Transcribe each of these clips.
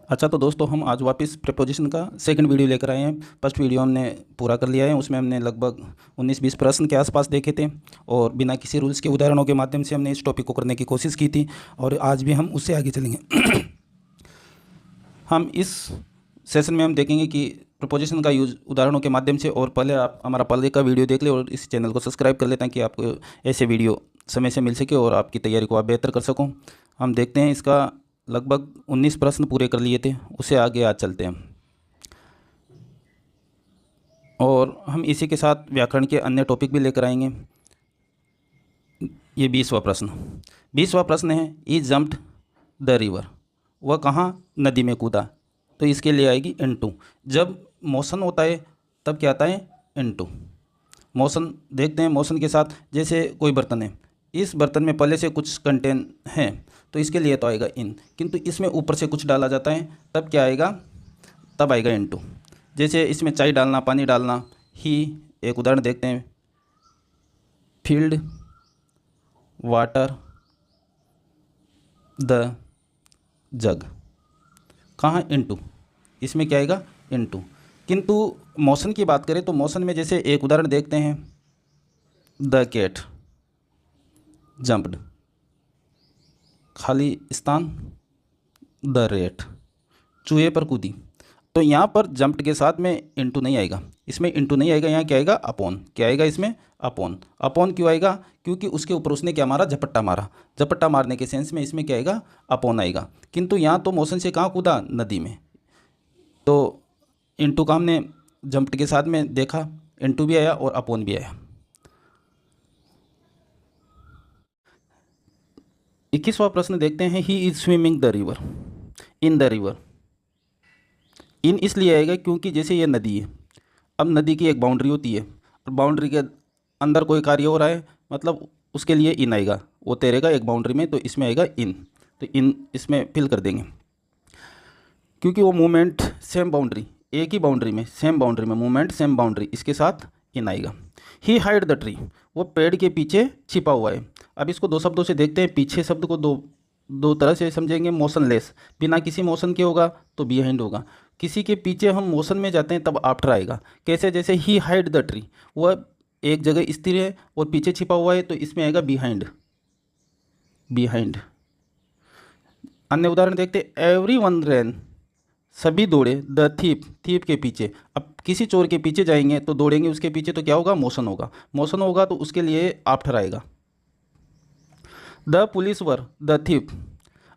अच्छा, तो दोस्तों हम आज वापस प्रीपोजिशन का सेकंड वीडियो लेकर आए हैं। फर्स्ट वीडियो हमने पूरा कर लिया है, उसमें हमने लगभग 19-20 प्रश्न के आसपास देखे थे और बिना किसी रूल्स के उदाहरणों के माध्यम से हमने इस टॉपिक को करने की कोशिश की थी और आज भी हम उससे आगे चलेंगे। हम इस सेशन में हम देखेंगे कि प्रीपोजिशन का यूज़ उदाहरणों के माध्यम से। और पहले आप हमारा पहले का वीडियो देख लें और इस चैनल को सब्सक्राइब कर लें ताकि आपको ऐसे वीडियो समय से मिल सके और आपकी तैयारी को आप बेहतर कर सको। हम देखते हैं, इसका लगभग 19 प्रश्न पूरे कर लिए थे, उससे आगे आज चलते हैं। और हम इसी के साथ व्याकरण के अन्य टॉपिक भी लेकर आएंगे। ये 20वां प्रश्न 20वां प्रश्न है, ई जम्प्ड द रिवर। वह कहाँ नदी में कूदा। तो इसके लिए आएगी इनटू। जब मोशन होता है तब क्या आता है, इनटू। मोशन देखते हैं, मोशन के साथ जैसे कोई बर्तन है, इस बर्तन में पहले से कुछ कंटेन है तो इसके लिए तो आएगा इन, किंतु इसमें ऊपर से कुछ डाला जाता है तब क्या आएगा, तब आएगा इनटू। जैसे इसमें चाय डालना, पानी डालना ही। एक उदाहरण देखते हैं, फील्ड वाटर द जग। कहाँ, इनटू। इसमें क्या आएगा, इनटू। किंतु मोशन की बात करें तो मोशन में जैसे एक उदाहरण देखते हैं, द कैट जंप्ड, खाली स्थान, द रेट, चूहे पर कूदी। तो यहाँ पर जंप्ड के साथ में इनटू नहीं आएगा, इसमें इनटू नहीं आएगा, यहाँ क्या आएगा, अपॉन। क्या आएगा इसमें, अपॉन। अपॉन क्यों आएगा, क्योंकि उसके ऊपर उसने क्या मारा, झपट्टा मारा। झपट्टा मारने के सेंस में इसमें क्या आएगा, अपॉन आएगा। किंतु यहाँ तो मोशन से कहाँ कूदा, नदी में, तो इनटू का हमने जंप्ड के साथ में देखा, इनटू भी आया और अपॉन भी आया। 21वां प्रश्न देखते हैं, he is swimming the river, in the river. In इसलिए आएगा क्योंकि जैसे ये नदी है, अब नदी की एक बाउंड्री होती है और बाउंड्री के अंदर कोई कार्य हो रहा है, मतलब उसके लिए इन आएगा, वो तैरेगा एक बाउंड्री में, तो इसमें आएगा इन। तो इन इसमें फिल कर देंगे क्योंकि वो मूवमेंट सेम बाउंड्री, एक ही बाउंड्री में, सेम बाउंड्री में मूवमेंट, सेम बाउंड्री, इसके साथ इन आएगा। ही हाइड द ट्री, वो पेड़ के पीछे छिपा हुआ है। अब इसको दो शब्दों से देखते हैं, पीछे शब्द को दो दो तरह से समझेंगे। मोशनलेस, बिना किसी मोशन के होगा तो बिहाइंड होगा। किसी के पीछे हम मोशन में जाते हैं तब आफ्टर आएगा। कैसे, जैसे ही हाइड द ट्री, वह एक जगह स्थिर है और पीछे छिपा हुआ है, तो इसमें आएगा बिहाइंड, बिहाइंड। अन्य उदाहरण देखते, एवरी वन रैन, सभी दौड़े, द थीप, थीप के पीछे। अब किसी चोर के पीछे जाएंगे तो दौड़ेंगे उसके पीछे, तो क्या होगा, मोशन होगा। मोशन होगा तो उसके लिए आफ्टर आएगा। The police were the thief.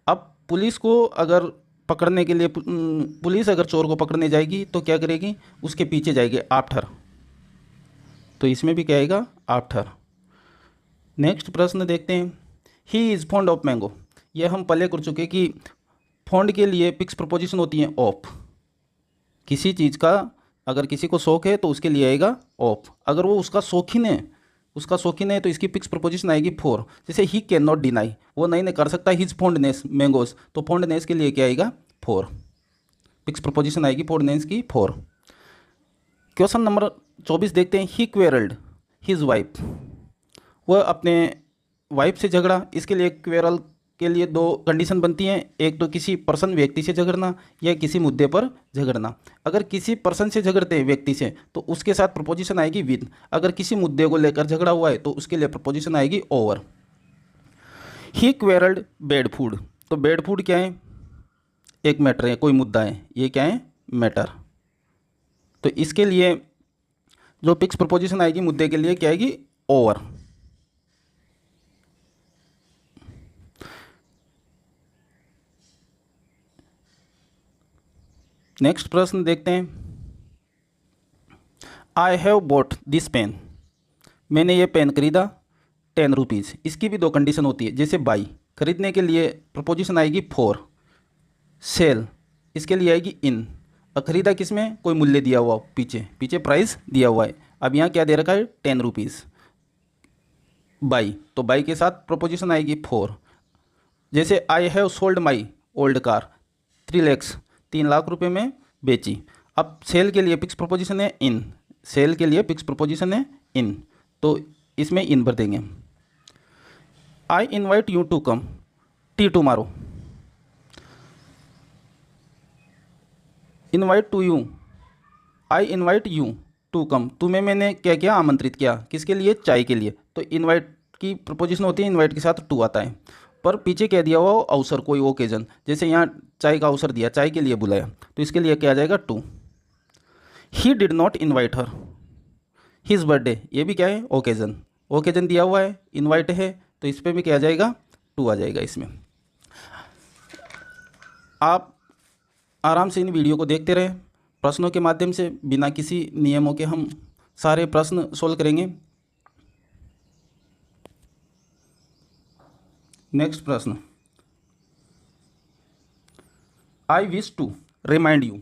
अब पुलिस को अगर पकड़ने के लिए, पुलिस अगर चोर को पकड़ने जाएगी तो क्या करेगी, उसके पीछे जाएगी, आफ्टर। तो इसमें भी क्या आएगा, आफ्टर। नेक्स्ट प्रश्न देखते हैं, he is fond of mango. यह हम पहले कर चुके कि फॉन्ड के लिए फिक्स प्रपोजिशन होती है ऑफ। किसी चीज़ का अगर किसी को शौक है तो उसके लिए आएगा ऑफ। अगर वो उसका शौकीन है, उसका शौकीन है, तो इसकी फिक्स प्रपोजिशन आएगी फॉर। जैसे ही कैन नॉट डिनाई, वो नहीं कर सकता हिज फॉन्डनेस मैंगोज, तो फॉन्डनेस के लिए क्या आएगा, फॉर। फिक्स प्रपोजिशन आएगी फॉन्डनेस की, फॉर। क्वेश्चन नंबर 24 देखते हैं, ही क्वेरल्ड हिज वाइफ। वह अपने वाइफ से झगड़ा। इसके लिए क्वेरल के लिए दो कंडीशन बनती हैं, एक तो किसी पर्सन व्यक्ति से झगड़ना या किसी मुद्दे पर झगड़ना। अगर किसी पर्सन से झगड़ते हैं, व्यक्ति से, तो उसके साथ प्रपोजिशन आएगी विद। अगर किसी मुद्दे को लेकर झगड़ा हुआ है तो उसके लिए प्रपोजिशन आएगी ओवर। ही क्वेरल्ड बैड फूड, तो बैड फूड क्या है, एक मैटर है, कोई मुद्दा है, ये क्या है, मैटर। तो इसके लिए जो फिक्स प्रपोजिशन आएगी मुद्दे के लिए क्या आएगी, ओवर। नेक्स्ट प्रश्न देखते हैं, I have bought this pen. मैंने ये पेन खरीदा 10 रुपीज़। इसकी भी दो कंडीशन होती है, जैसे बाई, खरीदने के लिए प्रपोजिशन आएगी फॉर। सेल, इसके लिए आएगी इन। और खरीदा किस में, कोई मूल्य दिया हुआ, पीछे पीछे प्राइस दिया हुआ है। अब यहाँ क्या दे रखा है, 10 रुपीज़। बाई, तो बाई के साथ प्रपोजिशन आएगी फॉर। जैसे I have sold my old car 3 lakhs, 3 lakh रुपए में बेची। अब सेल के लिए फिक्स प्रपोजिशन है इन, सेल के लिए फिक्स प्रपोजिशन है इन, तो इसमें इन भर देंगे। I invite you to come tea tomorrow. Invite to you, I invite you to come, तुम्हें मैंने क्या किया, आमंत्रित किया, किसके लिए, चाय के लिए। तो इनवाइट की प्रपोजिशन होती है, इनवाइट के साथ टू आता है। पर पीछे क्या दिया हुआ, अवसर, कोई ओकेजन, जैसे यहाँ चाय का अवसर दिया, चाय के लिए बुलाया, तो इसके लिए क्या आ जाएगा, to. He did not invite her his birthday, ये भी क्या है, ओकेजन, ओकेजन दिया हुआ है, इनवाइट है, तो इस पर भी क्या आ जाएगा, टू आ जाएगा इसमें। आप आराम से इन वीडियो को देखते रहें, प्रश्नों के माध्यम से बिना किसी नियमों के हम सारे प्रश्न सोल्व करेंगे। नेक्स्ट प्रश्न, I wish to remind you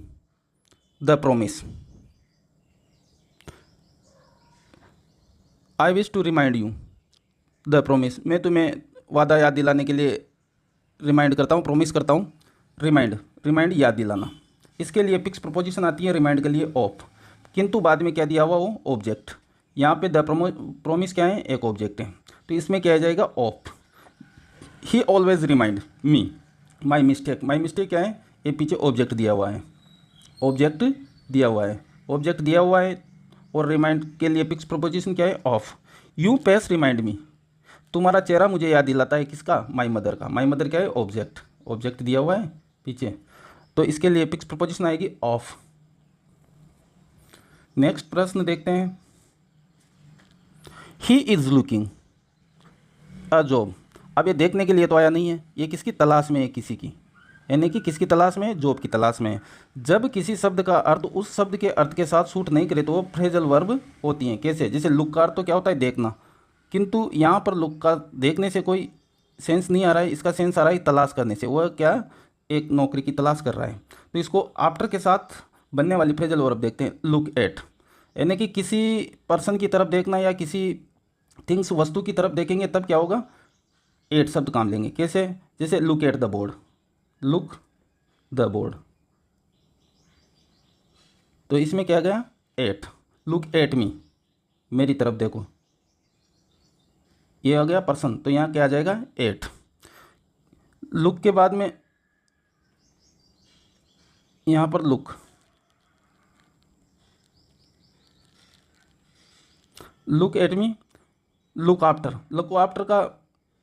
the promise, I wish to remind you the promise, मैं तुम्हें वादा याद दिलाने के लिए रिमाइंड करता हूँ, प्रोमिस करता हूँ। रिमाइंड, रिमाइंड याद दिलाना, इसके लिए फिक्स प्रपोजिशन आती है रिमाइंड के लिए ऑफ, किंतु बाद में क्या दिया हुआ, वो ऑब्जेक्ट। यहाँ पे द प्रोमिस क्या है, एक ऑब्जेक्ट है, तो इसमें क्या आ जाएगा, of. He always remind me my mistake, my mistake क्या है, ये पीछे ऑब्जेक्ट दिया हुआ है, ऑब्जेक्ट दिया हुआ है, ऑब्जेक्ट दिया हुआ है, और रिमाइंड के लिए फिक्स प्रपोजिशन क्या है, of. You face remind me, तुम्हारा चेहरा मुझे याद दिलाता है, किसका, माई मदर का, माई मदर क्या है, ऑब्जेक्ट, ऑब्जेक्ट दिया हुआ है पीछे, तो इसके लिए फिक्स प्रपोजिशन आएगी ऑफ। नेक्स्ट प्रश्न देखते हैं, he is looking a job, अब ये देखने के लिए तो आया नहीं है, ये किसकी तलाश में है, किसी की, यानी कि किसकी तलाश में है, जॉब की तलाश में है। जब किसी शब्द का अर्थ उस शब्द के अर्थ के साथ सूट नहीं करे तो वो फ्रेजल वर्ब होती हैं। कैसे, जैसे लुक का अर्थ तो क्या होता है, देखना, किंतु यहाँ पर लुक का देखने से कोई सेंस नहीं आ रहा है, इसका सेंस आ रहा है तलाश करने से, वह क्या, एक नौकरी की तलाश कर रहा है। तो इसको आफ्टर के साथ बनने वाली फ्रेजल वर्ब देखते हैं, लुक एट, यानी कि किसी पर्सन की तरफ देखना या किसी थिंग्स, वस्तु की तरफ देखेंगे तब क्या होगा, एट शब्द काम लेंगे। कैसे, जैसे look at the board, look the board, तो इसमें क्या गया, एट। लुक एट मी, मेरी तरफ देखो, ये आ गया पर्सन, तो यहाँ क्या आ जाएगा, एट। लुक के बाद में यहाँ पर look, look at me, look after, look after का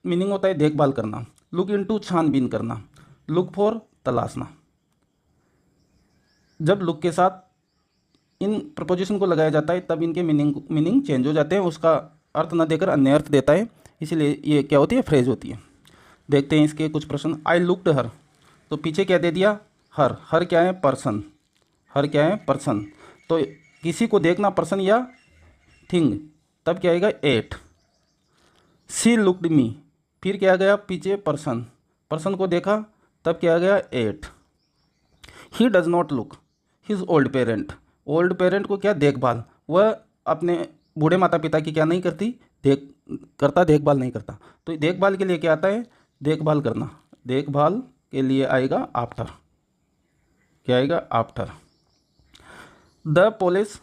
मीनिंग होता है देखभाल करना, लुक इनटू छानबीन करना, लुक फॉर तलाशना। जब लुक के साथ इन प्रपोजिशन को लगाया जाता है तब इनके मीनिंग चेंज हो जाते हैं, उसका अर्थ न देकर अन्य अर्थ देता है, इसलिए ये क्या होती है, फ्रेज होती है। देखते हैं इसके कुछ प्रश्न, आई लुक्ड हर, तो पीछे क्या दे दिया, हर, हर क्या है, पर्सन, हर क्या है, पर्सन, तो किसी को देखना, पर्सन या थिंग, तब क्या आएगा, एट। सी लुक्ड मी, फिर क्या आ गया पीछे, पर्सन, पर्सन को देखा, तब क्या आ गया, at. He does not look his old parent, old parent को क्या, देखभाल, वह अपने बूढ़े माता पिता की क्या नहीं करती, देखभाल नहीं करता, तो देखभाल के लिए क्या आता है, देखभाल करना, देखभाल के लिए आएगा आफ्टर, क्या आएगा, after. The police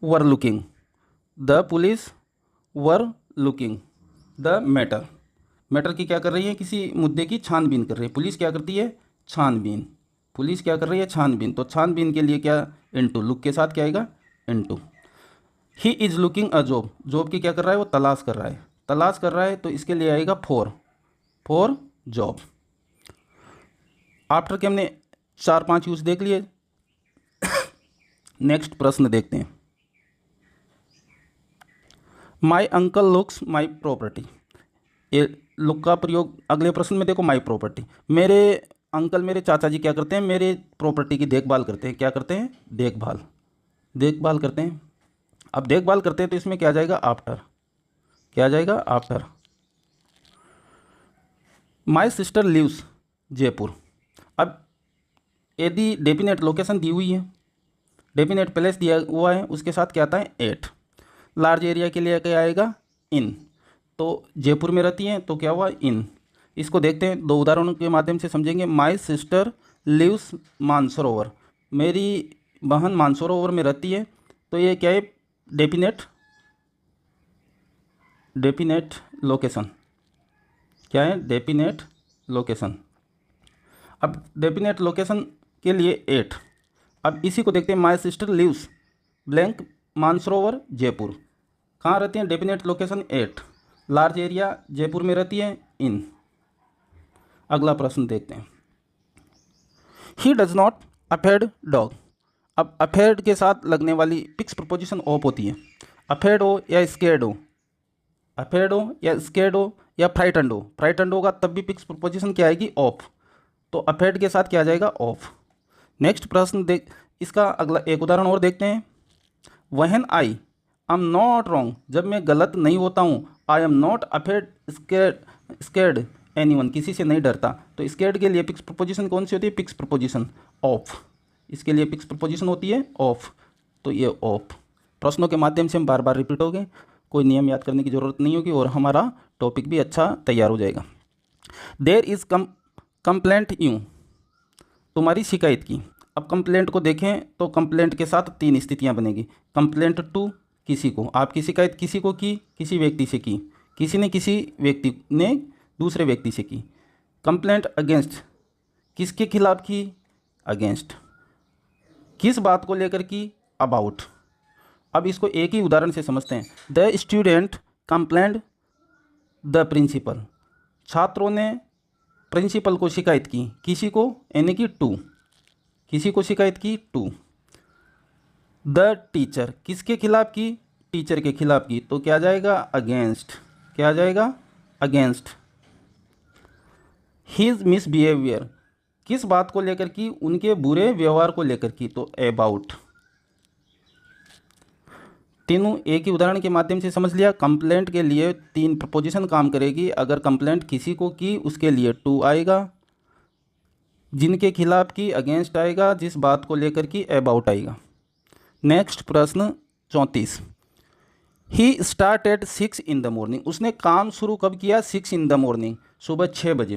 were looking, the police were looking the matter, matter की क्या कर रही है, किसी मुद्दे की छानबीन कर रही है, पुलिस क्या करती है, छानबीन, पुलिस क्या कर रही है, छानबीन, तो छानबीन के लिए क्या, इनटू, लुक के साथ क्या आएगा, into. He is looking a job, job की क्या कर रहा है, वो तलाश कर रहा है, तलाश कर रहा है, तो इसके लिए आएगा फॉर, फॉर जॉब। आफ्टर के हमने 4-5 यूज देख लिए। नेक्स्ट प्रश्न देखते हैं, my uncle looks my property, ये लुक का प्रयोग अगले प्रश्न में देखो, माई प्रॉपर्टी, मेरे अंकल, मेरे चाचा जी क्या करते हैं, मेरे प्रॉपर्टी की देखभाल करते हैं, क्या करते हैं, देखभाल, देखभाल करते हैं। अब देखभाल करते हैं तो इसमें क्या आ जाएगा, आफ्टर, क्या आ जाएगा, after. My sister lives Jaipur, अब यदि डेफिनेट लोकेशन दी हुई है, डेफिनेट प्लेस दिया हुआ है, उसके साथ क्या आता है, एट। लार्ज एरिया के लिए क्या आएगा, इन, तो जयपुर में रहती हैं तो क्या हुआ, इन। इसको देखते हैं, 2 उदाहरणों के माध्यम से समझेंगे। माई सिस्टर लिव्स मानसरोवर, मेरी बहन मानसरोवर में रहती है, तो ये क्या है, डेफिनेट, डेफिनेट लोकेशन, क्या है, डेफिनेट लोकेशन। अब डेफिनेट लोकेशन के लिए एट, अब इसी को देखते हैं, my sister lives blank Mansarovar Jaipur. कहाँ रहती हैं? Definite location at. Large area Jaipur में रहती है, इन। अगला प्रश्न देखते हैं, he does not afraid dog. अब अफेड के साथ लगने वाली फिक्स प्रपोजिशन ऑफ होती है। अफेड हो या स्केर्ड हो, अफेड हो या स्केर्ड हो या फ्राइटन्ड हो, फ्राइटन्ड होगा तब भी फिक्स प्रपोजिशन क्या आएगी? ऑफ। तो अफेड के साथ क्या आ जाएगा? ऑफ। नेक्स्ट प्रश्न देख, इसका अगला एक उदाहरण और देखते हैं। When I am not wrong, जब मैं गलत नहीं होता हूँ, I am not afraid scared anyone, किसी से नहीं डरता। तो स्केर्ड के लिए फिक्स प्रपोजिशन कौन सी होती है? Fix preposition of. इसके लिए फिक्स प्रपोजिशन होती है ऑफ, तो ये ऑफ। प्रश्नों के माध्यम से हम बार बार रिपीट हो गए, कोई नियम याद करने की ज़रूरत नहीं होगी और हमारा टॉपिक भी अच्छा तैयार हो जाएगा। देयर इज़ कंप्लेंट यू, तुम्हारी शिकायत की। अब कंप्लेंट को देखें तो कंप्लेंट के साथ तीन स्थितियां बनेगी। कंप्लेंट टू, किसी को, आपकी शिकायत किसी को की? किसी व्यक्ति से की, किसी ने किसी व्यक्ति ने दूसरे व्यक्ति से की। कंप्लेंट अगेंस्ट, किसके खिलाफ की? अगेंस्ट। किस बात को लेकर की? अबाउट। अब इसको एक ही उदाहरण से समझते हैं। The student complaint the principal, छात्रों ने प्रिंसिपल को शिकायत की। किसी को? यानी कि टू, किसी को शिकायत की? टू। द टीचर, किसके खिलाफ की? टीचर के खिलाफ की, तो क्या आ जाएगा? अगेंस्ट। क्या आ जाएगा? अगेंस्ट। हिज मिसबिहेवियर, किस बात को लेकर की? उनके बुरे व्यवहार को लेकर की, तो अबाउट। तीनों एक ही उदाहरण के माध्यम से समझ लिया। कंप्लेंट के लिए तीन प्रपोजिशन काम करेगी। अगर कंप्लेंट किसी को की उसके लिए टू आएगा, जिनके खिलाफ की अगेंस्ट आएगा, जिस बात को लेकर की अबाउट आएगा। नेक्स्ट प्रश्न 34, he start at 6 in the morning, उसने काम शुरू कब किया? 6 इन द मॉर्निंग, सुबह 6 बजे।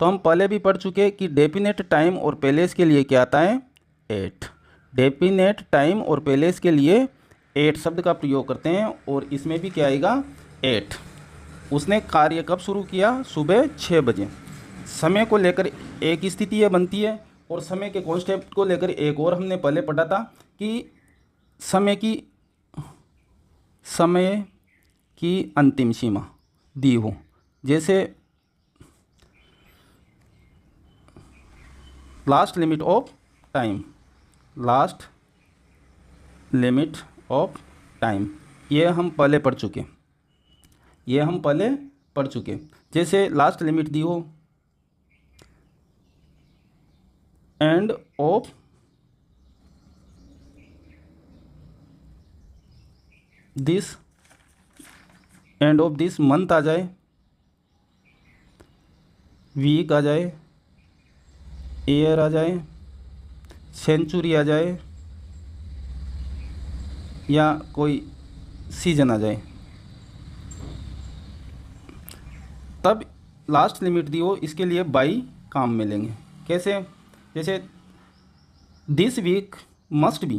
तो हम पहले भी पढ़ चुके कि डेफिनेट टाइम और प्लेस के लिए क्या आता है? 8। डेफिनेट टाइम और प्लेस के लिए 8 शब्द का प्रयोग करते हैं और इसमें भी क्या आएगा? 8। उसने कार्य कब शुरू किया? सुबह 6 बजे। समय को लेकर एक स्थिति यह बनती है और समय के कॉन्सेप्ट को लेकर एक और हमने पहले पढ़ा था कि समय की अंतिम सीमा दी हो, जैसे last limit of time, last limit of time, ये हम पहले पढ़ चुके, जैसे लास्ट लिमिट दी हो एंड ऑफ दिस मंथ आ जाए, वीक आ जाए, ईयर आ जाए, सेंचुरी आ जाए या कोई सीजन आ जाए, तब लास्ट लिमिट दी हो, इसके लिए बाई काम में लेंगे। कैसे? जैसे दिस वीक मस्ट बी,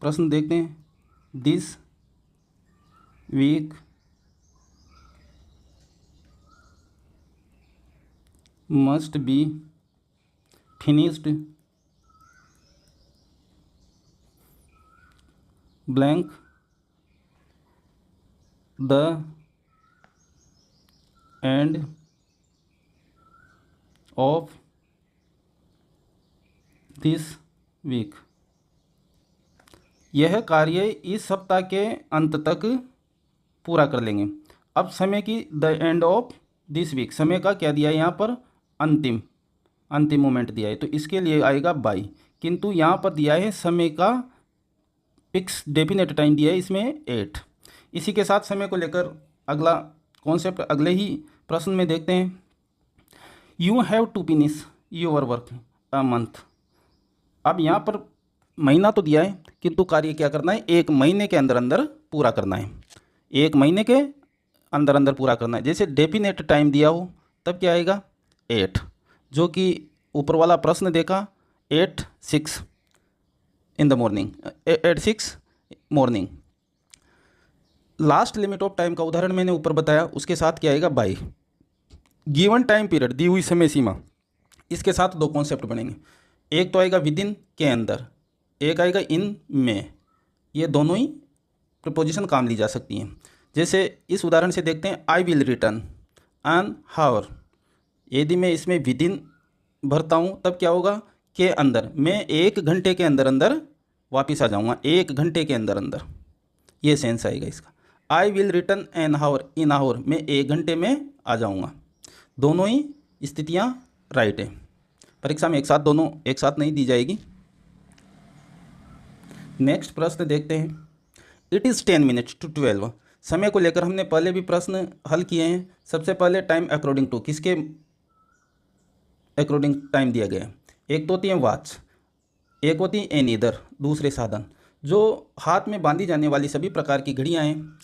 प्रश्न देखते हैं, this week must be finished blank the end of this week, यह कार्य इस सप्ताह के अंत तक पूरा कर लेंगे। अब समय की the end of this week, समय का क्या दिया है यहाँ पर? अंतिम मोमेंट दिया है, तो इसके लिए आएगा बाई। किंतु यहाँ पर दिया है समय का फिक्स डेफिनेट टाइम दिया है, इसमें 8। इसी के साथ समय को लेकर अगला कॉन्सेप्ट अगले ही प्रश्न में देखते हैं। You have to finish your work a month. अब यहाँ पर महीना तो दिया है, किंतु कार्य क्या करना है? 1 महीने के अंदर अंदर पूरा करना है, 1 महीने के अंदर अंदर पूरा करना है। जैसे डेफिनेट टाइम दिया हो तब क्या आएगा? 8, जो कि ऊपर वाला प्रश्न देखा 8:06 इन the morning, 8:06 morning. Last limit of time का उदाहरण मैंने ऊपर बताया, उसके साथ क्या आएगा? बाई। गिवन टाइम पीरियड, दी हुई समय सीमा, इसके साथ 2 कॉन्सेप्ट बनेंगे। एक तो आएगा विद इन, के अंदर, एक आएगा इन में, ये दोनों ही प्रपोजिशन काम ली जा सकती हैं। जैसे इस उदाहरण से देखते हैं, आई विल रिटर्न एन हावर। यदि मैं इसमें विद इन भरता हूँ तब क्या होगा, के अंदर, मैं 1 घंटे के अंदर अंदर वापस आ जाऊँगा, 1 घंटे के अंदर अंदर, ये सेंस आएगा इसका। आई विल रिटर्न एन हावर, इन हावर, मैं 1 घंटे में आ जाऊँगा। दोनों ही स्थितियाँ राइट है। परीक्षा में एक साथ दोनों एक साथ नहीं दी जाएगी। नेक्स्ट प्रश्न देखते हैं, इट इज़ 10 मिनट्स टू 12। समय को लेकर हमने पहले भी प्रश्न हल किए हैं। सबसे पहले टाइम अकॉर्डिंग टू, किसके अकॉर्डिंग टाइम दिया गया है। एक तो होती है वॉच, एक होती है एनी अदर, दूसरे साधन। जो हाथ में बांधी जाने वाली सभी प्रकार की घड़ियाँ हैं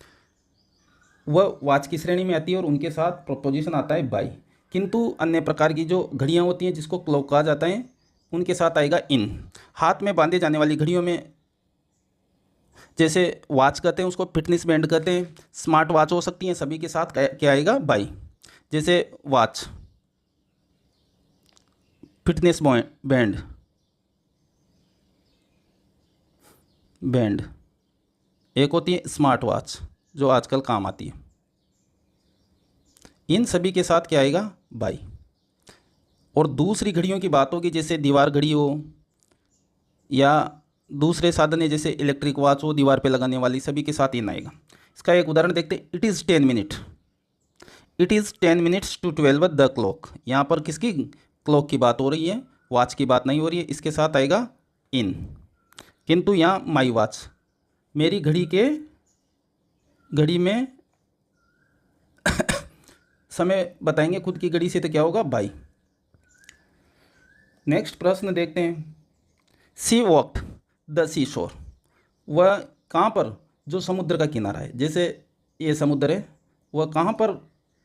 वह वॉच की श्रेणी में आती है और उनके साथ प्रपोजिशन आता है बाई। किंतु अन्य प्रकार की जो घड़ियाँ होती हैं जिसको क्लॉक कहा जाता है, उनके साथ आएगा इन। हाथ में बांधे जाने वाली घड़ियों में जैसे वॉच कहते हैं उसको फिटनेस बैंड कहते हैं, स्मार्ट वॉच हो सकती हैं, सभी के साथ क्या आएगा, बाई। जैसे वॉच, फिटनेस बैंड, एक होती है स्मार्ट वॉच जो आजकल काम आती है। इन सभी के साथ क्या आएगा, बाई। और दूसरी घड़ियों की बात होगी, जैसे दीवार घड़ी हो या दूसरे साधन है जैसे इलेक्ट्रिक वॉच हो दीवार पे लगाने वाली, सभी के साथ इन आएगा। इसका एक उदाहरण देखते हैं, it is 10 minute, it is 10 minutes to 12 the clock. यहाँ पर किसकी क्लॉक की बात हो रही है, वॉच की बात नहीं हो रही है, इसके साथ आएगा इन। किंतु यहाँ माई वॉच, मेरी घड़ी में समय बताएंगे खुद की घड़ी से तो क्या होगा, बाई। नेक्स्ट प्रश्न देखते हैं, सी वॉक्ड द सी शोर। वह कहाँ पर, जो समुद्र का किनारा है, जैसे ये समुद्र है, वह कहाँ पर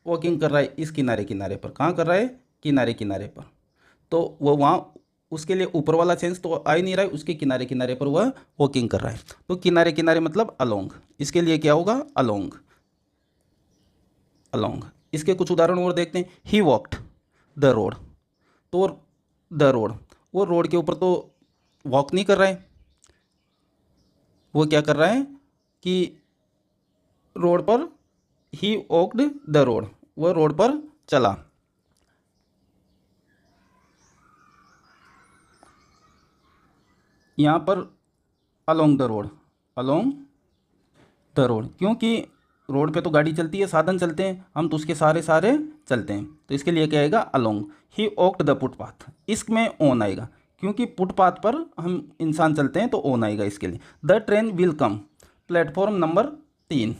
वॉकिंग कर रहा है, इस किनारे पर। कहाँ कर रहा है, किनारे पर। तो वह वहाँ, उसके लिए ऊपर वाला सेंस तो आ ही नहीं रहा है, उसके किनारे पर वह वॉकिंग कर रहा है। तो किनारे मतलब अलोंग, इसके लिए क्या होगा, अलोंग। इसके कुछ उदाहरण और देखते हैं, ही वॉक्ड द रोड। तो द रोड, वो रोड के ऊपर तो वॉक नहीं कर रहा है, वो क्या कर रहा है कि रोड पर, ही वॉक्ड द रोड, वह रोड पर चला। यहाँ पर अलोंग द रोड, क्योंकि रोड पे तो गाड़ी चलती है, साधन चलते हैं, हम तो उसके सारे चलते हैं, तो इसके लिए क्या आएगा, along. He walked the footpath, इसमें ऑन आएगा, क्योंकि फुटपाथ पर हम इंसान चलते हैं तो ऑन आएगा इसके लिए। The train will come, platform number 3,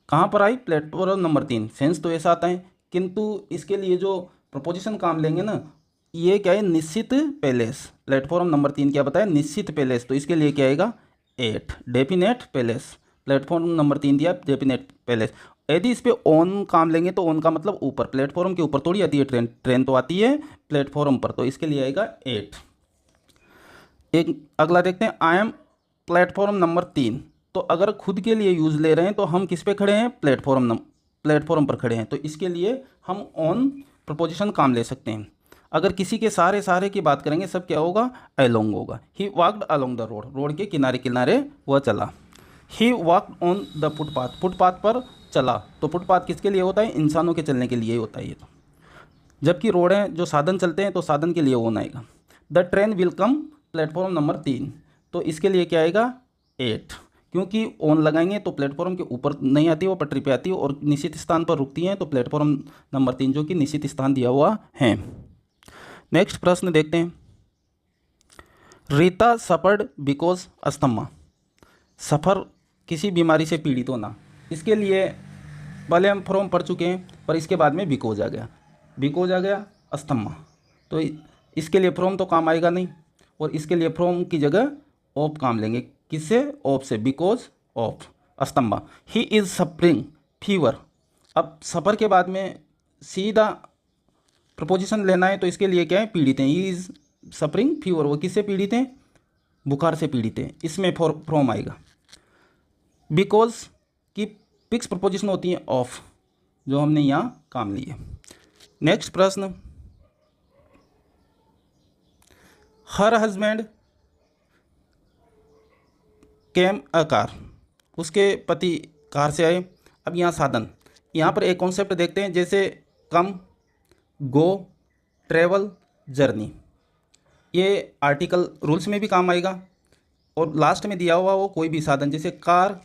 कहाँ पर आई, प्लेटफॉर्म नंबर 3। सेंस तो ऐसा आता है, किंतु इसके लिए जो प्रपोजिशन काम लेंगे ना, ये क्या है, निश्चित पैलेस। प्लेटफॉर्म नंबर 3 क्या बताया, निश्चित पैलेस, तो इसके लिए क्या आएगा, 8, डेफिनेट पैलेस। प्लेटफॉर्म नंबर 3 दिया, डेफिनेट पैलेस। यदि इस पे ऑन काम लेंगे तो ऑन का मतलब ऊपर, प्लेटफॉर्म के ऊपर थोड़ी आती है ट्रेन तो आती है प्लेटफॉर्म पर, तो इसके लिए आएगा 8। एक अगला देखते हैं, आई एम प्लेटफॉर्म नंबर 3। तो अगर खुद के लिए यूज़ ले रहे हैं तो हम किस पे खड़े हैं, प्लेटफॉर्म पर खड़े हैं, तो इसके लिए हम ऑन प्रपोजिशन काम ले सकते हैं। अगर किसी के सारे की बात करेंगे, सब क्या होगा, अलोंग होगा। ही वॉक्ड अलोंग द रोड के किनारे वह चला। ही वॉक्ड ऑन द फुटपाथ पर चला। तो फुटपाथ किसके लिए होता है, इंसानों के चलने के लिए होता है ये तो। जबकि रोड है जो साधन चलते हैं तो साधन के लिए ऑन आएगा। The train will come, platform number 3, तो इसके लिए क्या आएगा, 8, क्योंकि ऑन लगाएंगे तो प्लेटफॉर्म के ऊपर नहीं आती, वो पटरी पे आती है और निश्चित स्थान पर रुकती हैं, तो प्लेटफॉर्म नंबर 3 जो कि निश्चित स्थान दिया हुआ है। नेक्स्ट प्रश्न देखते हैं, रीता सफर्ड बिकॉज अस्थमा। सफ़र किसी बीमारी से पीड़ित होना, इसके लिए पहले हम फ्रॉम पढ़ चुके हैं, पर इसके बाद में बिकॉज आ गया अस्थमा, तो इसके लिए फ्रॉम तो काम आएगा नहीं, और इसके लिए फ्रॉम की जगह ऑफ काम लेंगे। किससे, ऑफ से, because of asthma. He is suffering fever. अब सफ़र के बाद में सीधा प्रपोजिशन लेना है, तो इसके लिए क्या है, पीड़ित हैं। ही इज़ सफरिंग फीवर, वो किससे पीड़ित हैं, बुखार से पीड़ित हैं, इसमें फ्रॉम आएगा। बिकॉज की फिक्स प्रपोजिशन होती है ऑफ, जो हमने यहाँ काम ली है। नेक्स्ट प्रश्न, her husband came a car, उसके पति कार से आए। अब यहाँ साधन, यहाँ पर एक कॉन्सेप्ट देखते हैं, जैसे कम, गो, ट्रेवल, जर्नी, ये आर्टिकल रूल्स में भी काम आएगा। और लास्ट में दिया हुआ वो कोई भी साधन, जैसे कार,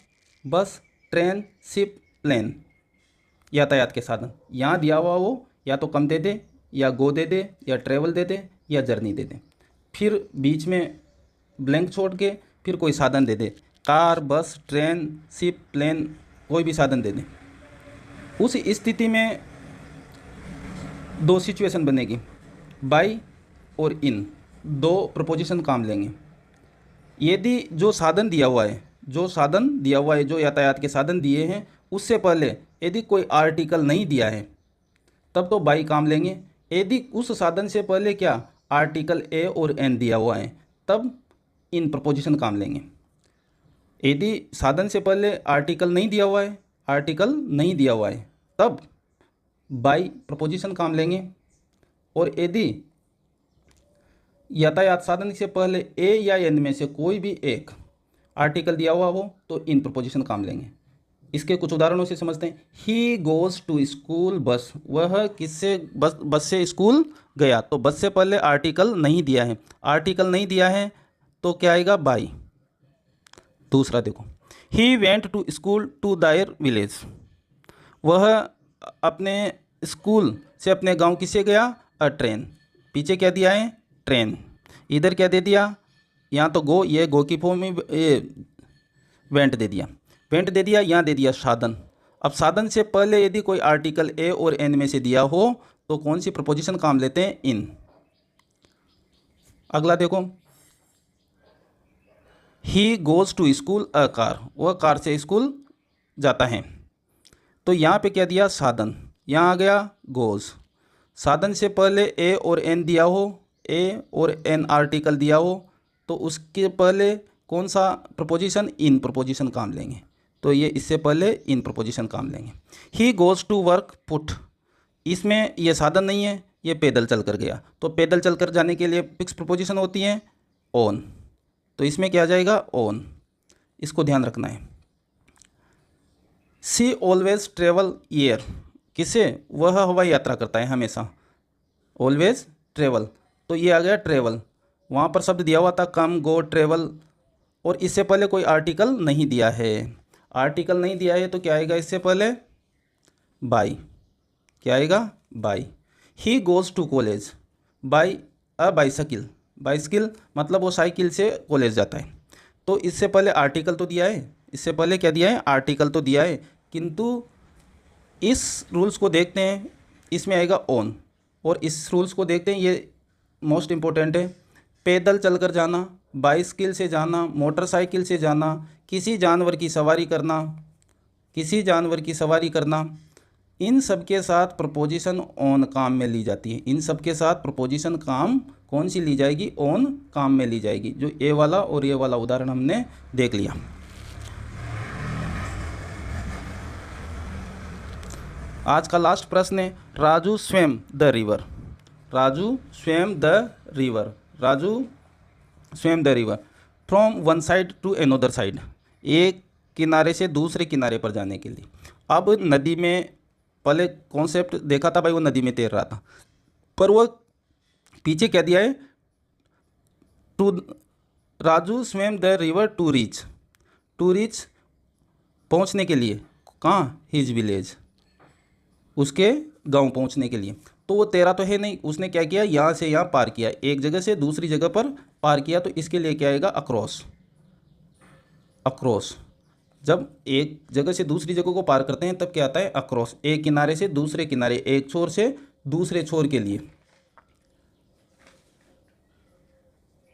बस, ट्रेन, शिप, प्लेन, यातायात के साधन। यहाँ दिया हुआ वो या तो कम दे दे, या गो दे दे, या ट्रेवल दे दे, या जर्नी दे दे। फिर बीच में ब्लैंक छोड़ के फिर कोई साधन दे दे, कार, बस, ट्रेन, शिप, प्लेन, कोई भी साधन दे दे। उस स्थिति में दो सिचुएशन बनेगी, बाय और इन, दो प्रपोजिशन काम लेंगे। यदि जो साधन दिया हुआ है, जो यातायात के साधन दिए हैं, उससे पहले यदि कोई आर्टिकल नहीं दिया है तब तो बाई काम लेंगे। यदि उस साधन से पहले क्या आर्टिकल ए और एन दिया हुआ है तब इन प्रपोजिशन काम लेंगे। यदि साधन से पहले आर्टिकल नहीं दिया हुआ है तब बाई प्रपोजिशन काम लेंगे। और यदि यातायात साधन से पहले ए या एन में से कोई भी एक आर्टिकल दिया हुआ हो तो इन प्रपोजिशन काम लेंगे। इसके कुछ उदाहरणों से समझते हैं। ही गोज़ टू स्कूल बस, वह किससे बस से स्कूल गया, तो बस से पहले आर्टिकल नहीं दिया है तो क्या आएगा, बाई। दूसरा देखो, he went to school to their village, वह अपने स्कूल से अपने गांव किससे गया, अ ट्रेन। पीछे क्या दिया है, ट्रेन। इधर क्या दे दिया, यहाँ तो गो, ये गो की फॉर्म में वेंट दे दिया, यहाँ दे दिया साधन। अब साधन से पहले यदि कोई आर्टिकल ए और एन में से दिया हो तो कौन सी प्रपोजिशन काम लेते हैं, इन। अगला देखो, he goes to school a car, वह कार से स्कूल जाता है। तो यहाँ पे क्या दिया, साधन, यहाँ आ गया गोज़। साधन से पहले ए और एन दिया हो, ए और एन आर्टिकल दिया हो तो उसके पहले कौन सा प्रपोजिशन, इन प्रपोजिशन काम लेंगे। तो ये इससे पहले इन प्रपोजिशन काम लेंगे। He goes to work foot, इसमें ये साधन नहीं है, ये पैदल चल कर गया, तो पैदल चल कर जाने के लिए फिक्स प्रपोजिशन होती है ऑन, तो इसमें क्या आ जाएगा, ऑन। इसको ध्यान रखना है। सी ऑलवेज ट्रेवल एयर, किसे, वह हवाई यात्रा करता है हमेशा, ऑलवेज ट्रेवल, तो ये आ गया ट्रेवल। वहाँ पर शब्द दिया हुआ था कम, गो, ट्रेवल, और इससे पहले कोई आर्टिकल नहीं दिया है, तो क्या आएगा इससे पहले, बाई। क्या आएगा, by. He goes to college by a bicycle, मतलब वो साइकिल से कॉलेज जाता है। तो इससे पहले आर्टिकल तो दिया है, इससे पहले क्या दिया है, आर्टिकल तो दिया है, किंतु इस रूल्स को देखते हैं, इसमें आएगा ऑन। और इस रूल्स को देखते हैं, ये मोस्ट इम्पोर्टेंट है। पैदल चलकर जाना, बाइसिकल से जाना, मोटरसाइकिल से जाना, किसी जानवर की सवारी करना, इन सब के साथ प्रपोजिशन ऑन काम में ली जाती है। इन सब के साथ प्रपोजिशन काम कौन सी ली जाएगी, ऑन काम में ली जाएगी। जो ए वाला और ये वाला उदाहरण हमने देख लिया। आज का लास्ट प्रश्न है, Raju swam the river, from one side to another side, एक किनारे से दूसरे किनारे पर जाने के लिए। अब नदी में पहले कॉन्सेप्ट देखा था भाई, वो नदी में तैर रहा था, पर वो पीछे क्या दिया है, to Raju swam the river to reach पहुंचने के लिए, कहाँ, हिज विलेज, उसके गांव पहुंचने के लिए। तो वो तैरा तो है नहीं, उसने क्या किया, यहाँ से यहाँ पार किया, एक जगह से दूसरी जगह पर पार किया, तो इसके लिए क्या आएगा, अक्रॉस। जब एक जगह से दूसरी जगह को पार करते हैं तब क्या आता है, अक्रॉस, एक किनारे से दूसरे किनारे, एक छोर से दूसरे छोर के लिए।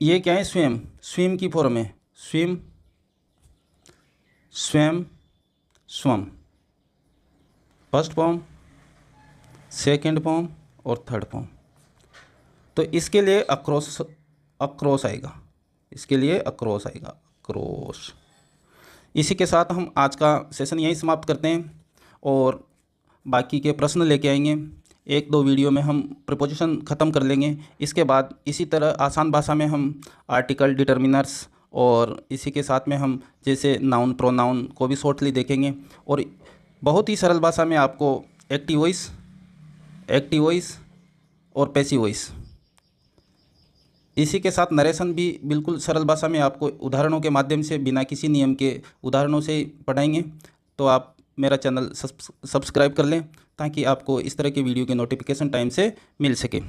ये क्या है, स्विम की फॉर्म है, स्वम, फर्स्ट फॉर्म, सेकंड फॉर्म और थर्ड फॉर्म। तो इसके लिए अक्रॉस आएगा, अक्रॉस। इसी के साथ हम आज का सेशन यहीं समाप्त करते हैं और बाकी के प्रश्न लेके आएंगे। 1-2 वीडियो में हम प्रीपोजिशन ख़त्म कर लेंगे। इसके बाद इसी तरह आसान भाषा में हम आर्टिकल, डिटर्मिनर्स और इसी के साथ में हम जैसे नाउन प्रोनाउन को भी शॉर्टली देखेंगे। और बहुत ही सरल भाषा में आपको एक्टिव वॉइस और पैसिव वॉइस, इसी के साथ नरेशन भी बिल्कुल सरल भाषा में आपको उदाहरणों के माध्यम से बिना किसी नियम के उदाहरणों से पढ़ाएंगे। तो आप मेरा चैनल सब्सक्राइब कर लें ताकि आपको इस तरह के वीडियो के नोटिफिकेशन टाइम से मिल सके।